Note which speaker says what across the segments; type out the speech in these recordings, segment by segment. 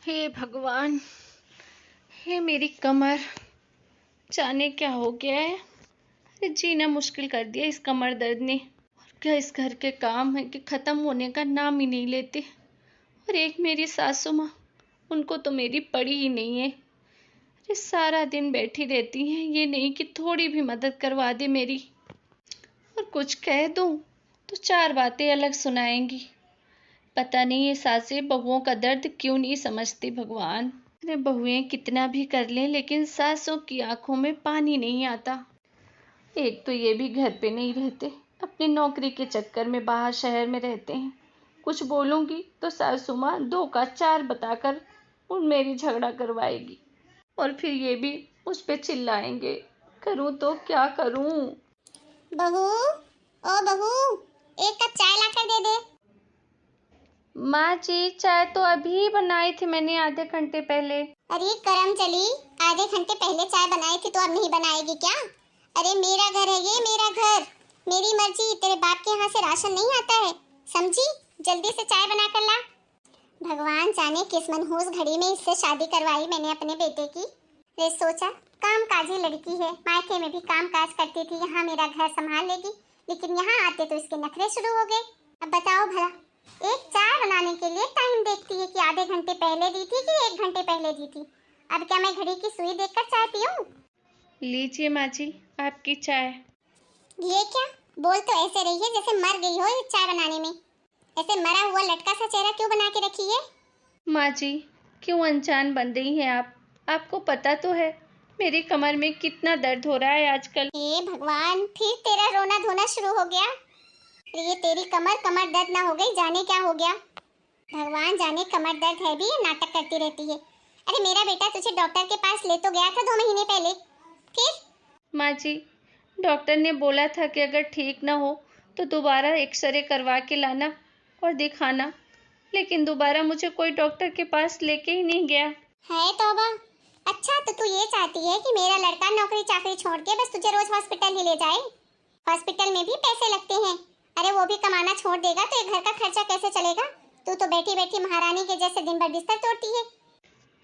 Speaker 1: हे भगवान, हे मेरी कमर, जाने क्या हो गया है। अरे जीना मुश्किल कर दिया इस कमर दर्द ने। और क्या इस घर के काम है कि ख़त्म होने का नाम ही नहीं लेते। और एक मेरी सासू माँ, उनको तो मेरी पड़ी ही नहीं है। अरे सारा दिन बैठी रहती हैं, ये नहीं कि थोड़ी भी मदद करवा दे मेरी। और कुछ कह दूँ तो चार बातें अलग सुनाएंगी। पता नहीं ये सासें बहुओं का दर्द क्यों नहीं समझती भगवान। अरे बहुएं कितना भी कर लें लेकिन सासों की आंखों में पानी नहीं आता। एक तो ये भी घर पे नहीं रहते, अपनी नौकरी के चक्कर में बाहर शहर में रहते हैं। कुछ बोलूंगी तो सासू माँ दो का चार बताकर उन मेरी झगड़ा करवाएगी और फिर ये भी उस पे चिल्लाएंगे। करूँ तो क्या करूँ।
Speaker 2: बहू, ओ बहू, एक कप चाय लाकर दे दे।
Speaker 1: माँ जी, चाय तो अभी बनाई थी मैंने आधे घंटे पहले।
Speaker 2: अरे करम चली, आधे घंटे पहले चाय बनाई थी तो अब नहीं बनाएगी क्या? अरे मेरा घर है ये, मेरा घर, मेरी मर्जी। तेरे बाप के यहाँ से राशन नहीं आता है, समझी? जल्दी से चाय बना कर ला। भगवान जाने किस मनहूस घड़ी में इससे शादी करवाई मैंने अपने बेटे की। रे सोचा काम काजी लड़की है, मायके में भी काम काज करती थी, यहाँ मेरा घर संभाल लेगी। लेकिन यहाँ आते तो इसके नखरे शुरू हो गए। अब बताओ भला, एक चाय बनाने के लिए टाइम देखती है कि आधे घंटे पहले दी थी कि 1 घंटे पहले दी थी। अब क्या मैं घड़ी की सुई देखकर चाय पीऊं?
Speaker 1: लीजिए माँ जी आपकी चाय।
Speaker 2: ये क्या? बोल तो ऐसे रही है जैसे मर गई हो इस चाय बनाने में। ऐसे मरा हुआ लटका सा चेहरा क्यों बना के रखी है?
Speaker 1: माँ जी क्यों अनजान बन रही हैं आप? आपको पता तो है मेरी कमर में कितना दर्द हो रहा है आजकल।
Speaker 2: हे भगवान, फिर तेरा रोना धोना शुरू हो गया। ये तेरी कमर कमर दर्द ना हो गई, जाने क्या हो गया। भगवान जाने कमर दर्द है भी ये नाटक करती रहती है। अरे मेरा बेटा तुझे डॉक्टर के पास ले तो गया था 2 महीने पहले, फिर?
Speaker 1: माँ जी डॉक्टर ने बोला था कि अगर ठीक ना हो तो दोबारा एक्सरे करवा के लाना और दिखाना, लेकिन दोबारा मुझे कोई डॉक्टर के पास लेके ही नहीं गया।
Speaker 2: है तौबा। अच्छा तो तू ये चाहती है कि मेरा लड़का नौकरी चाकरी छोड़ के बस तुझे रोज हॉस्पिटल ही ले जाए? हॉस्पिटल में भी पैसे लगते हैं। अरे वो भी कमाना छोड़ देगा तो ये घर का खर्चा कैसे चलेगा? तू तो बैठी बैठी महारानी के जैसे दिन भर बिस्तर तोड़ती है।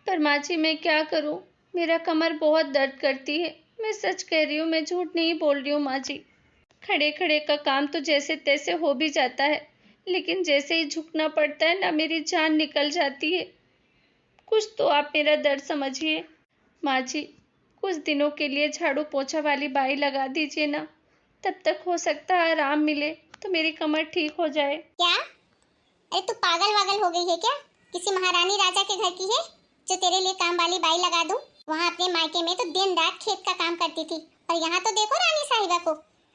Speaker 1: पर माँ जी मैं क्या करूँ, मेरा कमर बहुत दर्द करती है। मैं सच कह रही हूँ, मैं झूठ नहीं बोल रही हूँ माँ जी। खड़े खड़े का काम तो जैसे तैसे हो भी जाता है, लेकिन जैसे ही झुकना पड़ता है ना मेरी जान निकल जाती है। कुछ तो आप मेरा दर्द समझिए माँ जी। कुछ दिनों के लिए झाड़ू पोछा वाली बाई लगा दीजिए ना, तब तक हो सकता है आराम मिले तो मेरी कमर ठीक हो जाए।
Speaker 2: क्या? अरे तू पागल वागल हो गई है क्या? किसी महारानी राजा के घर की है जो तेरे लिए काम वाली बाई लगा दूं? वहाँ अपने मायके में तो दिन रात खेत का काम करती थी, और यहाँ तो देखो रानी साहिबा को।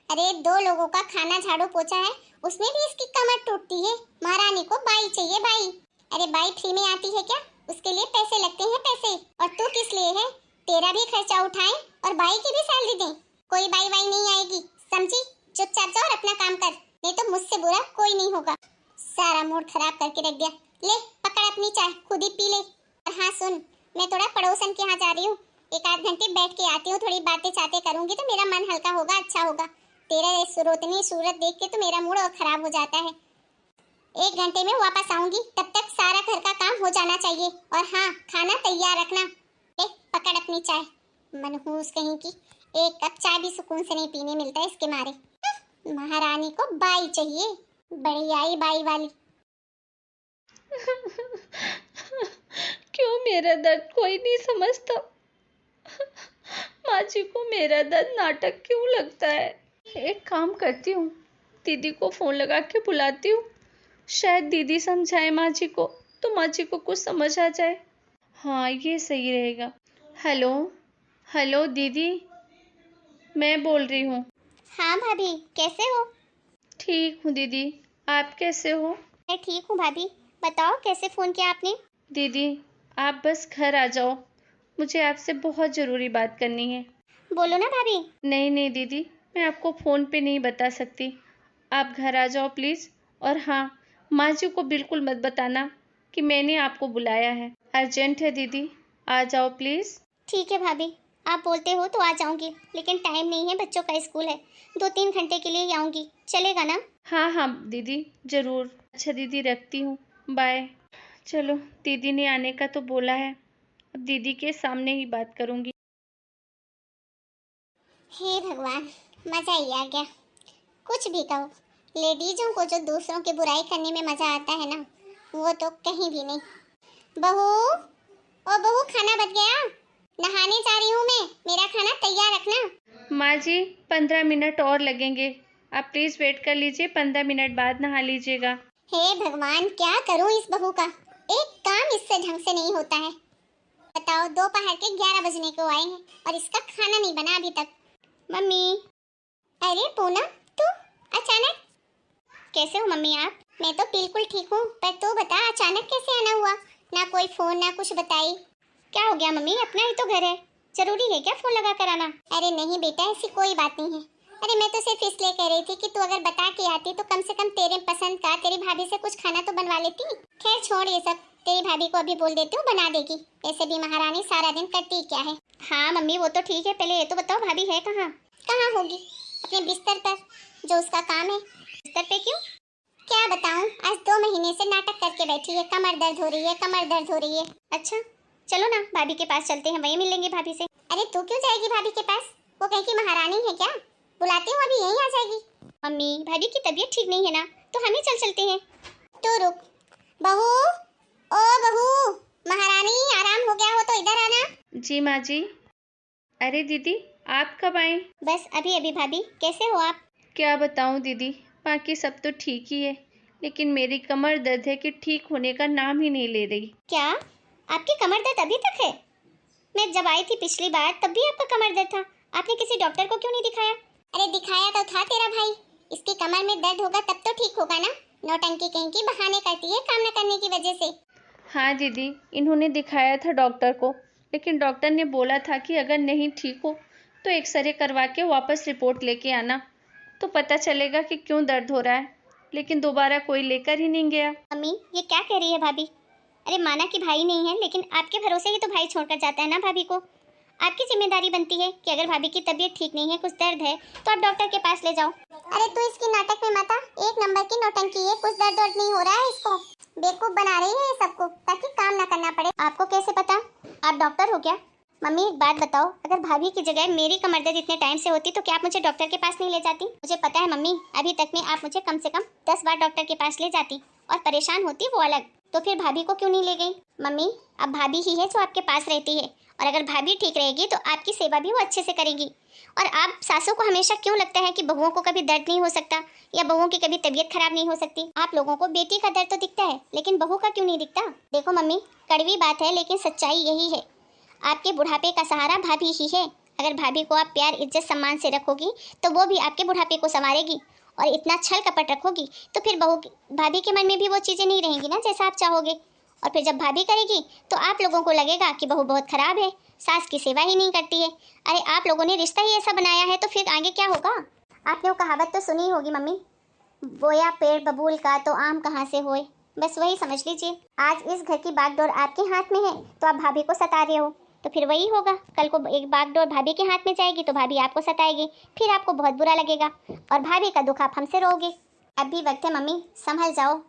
Speaker 2: अरे 2 लोगों का खाना झाड़ू पोछा है, उसमें भी इसकी कमर टूटती है। महारानी को बाई चाहिए, बाई। अरे बाई फ्री में आती है क्या? उसके लिए पैसे लगते हैं, पैसे। और तू किस लिए है? तेरा भी खर्चा उठाएं और बाई की भी सैलरी दें। कोई बाई वाई नहीं आएगी, समझी? चुपचाप जाओ और अपना काम कर, नहीं तो मुझसे बुरा कोई नहीं होगा। सारा मूड खराब करके रख दिया। ले पकड़ अपनी चाय, खुद ही पी ले। और हाँ सुन, मैं थोड़ा पड़ोसन के यहाँ जा रही हूँ, 1 आध घंटे बैठ के आती हूँ। थोड़ी बातें चातें करूंगी तो मेरा मन हल्का होगा, अच्छा होगा। तेरा ये सुरोतनी सूरत देख के तो मेरा मूड और खराब हो जाता है। 1 घंटे में वापस आऊंगी, तब तक सारा घर का काम हो जाना चाहिए। और हाँ, खाना तैयार रखना। ले पकड़ अपनी चाय, मनहूस कहीं की। 1 कप चाय भी सुकून से नहीं पीने मिलता है इसके मारे। महारानी को बाई चाहिए, बड़ी आई बाई वाली।
Speaker 1: क्यों मेरा दर्द कोई नहीं समझता। माँ जी को मेरा दर्द नाटक क्यों लगता है। एक काम करती हूँ, दीदी को फोन लगा के बुलाती हूँ, शायद दीदी समझाए माँ जी को तो माँ जी को कुछ समझ आ जाए। हाँ ये सही रहेगा। हेलो हेलो दीदी, मैं बोल रही हूँ।
Speaker 2: हाँ भाभी, कैसे हो?
Speaker 1: ठीक हूँ दीदी, आप कैसे हो?
Speaker 2: मैं ठीक हूँ भाभी। बताओ कैसे फोन किया आपने?
Speaker 1: दीदी आप बस घर आ जाओ, मुझे आपसे बहुत ज़रूरी बात करनी है।
Speaker 2: बोलो ना भाभी।
Speaker 1: नहीं नहीं दीदी, मैं आपको फ़ोन पे नहीं बता सकती, आप घर आ जाओ प्लीज़। और हाँ, माँ जी को बिल्कुल मत बताना कि मैंने आपको बुलाया है। अर्जेंट है दीदी, आ जाओ प्लीज़।
Speaker 2: ठीक है भाभी, आप बोलते हो तो आ जाऊंगी, लेकिन टाइम नहीं है, बच्चों का स्कूल है। 2-3 घंटे के लिए ही आऊंगी, चलेगा ना?
Speaker 1: हाँ हाँ दीदी ज़रूर। अच्छा दीदी रखती हूँ, बाय। चलो, दीदी ने आने का तो बोला है, अब दीदी के सामने ही बात करूंगी।
Speaker 2: हे भगवान, मजा ही आ गया। कुछ भी कहो, लेडीजों को जो दूसरों की बुराई करने में मजा आता है ना, वो तो कहीं भी नहीं। बहू, ओ बहू, खाना बच गया, नहाने जा रही हूँ मैं, मेरा खाना तैयार रखना।
Speaker 1: माँ जी, 15 मिनट और लगेंगे, आप प्लीज वेट कर लीजिए, 15 मिनट बाद नहा लीजिएगा।
Speaker 2: हे भगवान, क्या करूँ इस बहू का, एक काम इससे ढंग से नहीं होता है। बताओ, दोपहर के 11 बजने को आए हैं और इसका खाना नहीं बना अभी तक। मम्मी। अरे पूनम, तू अचानक? कैसे हो मम्मी आप? मैं तो बिल्कुल ठीक हूँ, पर तू बता अचानक कैसे आना हुआ? ना कोई फोन ना कुछ बताई। क्या हो गया मम्मी, अपना ही तो घर है, जरूरी है क्या फोन लगा कर आना? अरे नहीं बेटा, ऐसी कोई बात नहीं है। अरे मैं तो सिर्फ इसलिए कह रही थी कि तू अगर बता के आती तो कम से कम तेरे पसंद का तेरी भाभी से कुछ खाना तो बनवा लेती। खैर छोड़ ये सब, तेरी भाभी को अभी बोल देती हूँ बना देगी, ऐसे भी महारानी सारा दिन करती क्या है। हाँ मम्मी वो तो ठीक है, पहले ये तो बताओ भाभी है कहाँ? कहाँ होगी? अपने बिस्तर पर, जो उसका काम है। बिस्तर पे क्यों? क्या बताऊं, आज 2 महीने से नाटक करके बैठी है, कमर दर्द हो रही है, कमर दर्द हो रही है। अच्छा चलो ना भाभी के पास चलते हैं, वहीं मिलेंगे भाभी से। अरे तू क्यों जाएगी भाभी के पास? वो कहीं की महारानी है क्या? बुलाती हूँ अभी यहीं आ जाएगी। मम्मी भाभी की तबीयत ठीक नहीं है ना, तो हम ही चल चलते हैं। तो रुक बहू, ओ बहू, महारानी आराम हो गया हो तो इधर आना।
Speaker 1: जी माँ जी। अरे दीदी, आप कब आए?
Speaker 2: बस अभी अभी भाभी, कैसे हो आप?
Speaker 1: क्या बताऊं दीदी, बाकी सब तो ठीक ही है, लेकिन मेरी कमर दर्द है कि ठीक होने का नाम ही नहीं ले रही।
Speaker 2: क्या आपकी कमर दर्द अभी तक है? मैं जब आई थी पिछली बार तब भी आपका कमर दर्द था, आपने किसी डॉक्टर को क्यों नहीं दिखाया? अरे दिखाया तो था तेरा भाई, इसकी कमर में दर्द होगा तब तो ठीक होगा ना। नौटंकी कहीं की बहाने करती है काम न करने की वजह से।
Speaker 1: हाँ दीदी, इन्होंने दिखाया था डॉक्टर को, लेकिन डॉक्टर ने बोला था कि अगर नहीं ठीक हो तो एक्सरे करवा के वापस रिपोर्ट लेके आना, तो पता चलेगा कि क्यों दर्द हो रहा है, लेकिन दोबारा कोई लेकर ही नहीं गया।
Speaker 2: मम्मी ये क्या कह रही है भाभी? अरे माना कि भाई नहीं है, लेकिन आपके भरोसे ही तो भाई छोड़कर जाता है ना भाभी को। आपकी जिम्मेदारी बनती है कि अगर भाभी की तबीयत ठीक नहीं है, कुछ दर्द है, तो आप डॉक्टर के पास ले जाओ। अरे तू इसकी नाटक में माता, एक नंबर की नौटंकी है, कुछ दर्द नहीं हो रहा है, इसको बेवकूफ बना रही है ये सबको, ताकि काम ना करना पड़े। आपको कैसे पता? आप डॉक्टर हो क्या? मम्मी एक बात बताओ, अगर भाभी की जगह मेरी कमर दर्द इतने टाइम से होती तो क्या आप मुझे डॉक्टर के पास नहीं ले जाती? मुझे पता है मम्मी, अभी तक में आप मुझे कम से कम 10 बार डॉक्टर के पास ले जाती, और परेशान होती वो अलग, तो फिर भाभी को क्यों नहीं ले गई? मम्मी अब भाभी ही है जो आपके पास रहती है, और अगर भाभी ठीक रहेगी तो आपकी सेवा भी वो अच्छे से करेगी। और आप सासों को हमेशा क्यों लगता है कि बहुओं को कभी दर्द नहीं हो सकता, या बहुओं की कभी तबीयत खराब नहीं हो सकती? आप लोगों को बेटी का दर्द तो दिखता है, लेकिन बहू का क्यों नहीं दिखता? देखो मम्मी, कड़वी बात है लेकिन सच्चाई यही है, आपके बुढ़ापे का सहारा भाभी ही है। अगर भाभी को आप प्यार इज्जत सम्मान से रखोगी तो वो भी आपके बुढ़ापे को संवारेगी, और इतना छल कपट रखोगी तो फिर भाभी के मन में भी वो चीज़ें नहीं रहेंगी ना जैसा आप चाहोगे। और फिर जब भाभी करेगी तो आप लोगों को लगेगा कि बहू बहुत खराब है, सास की सेवा ही नहीं करती है। अरे आप लोगों ने रिश्ता ही ऐसा बनाया है, तो फिर आगे क्या होगा? आपने वो कहावत तो सुनी होगी मम्मी, बोया पेड़ बबूल का तो आम कहाँ से होए, बस वही समझ लीजिए। आज इस घर की बागडोर आपके हाथ में है तो आप भाभी को सता रहे हो, तो फिर वही होगा, कल को एक बागडोर भाभी के हाथ में जाएगी तो भाभी आपको सताएगी, फिर आपको बहुत बुरा लगेगा, और भाभी का दुख आप हमसे रोगे। अब भी वक्त है मम्मी, संभल जाओ,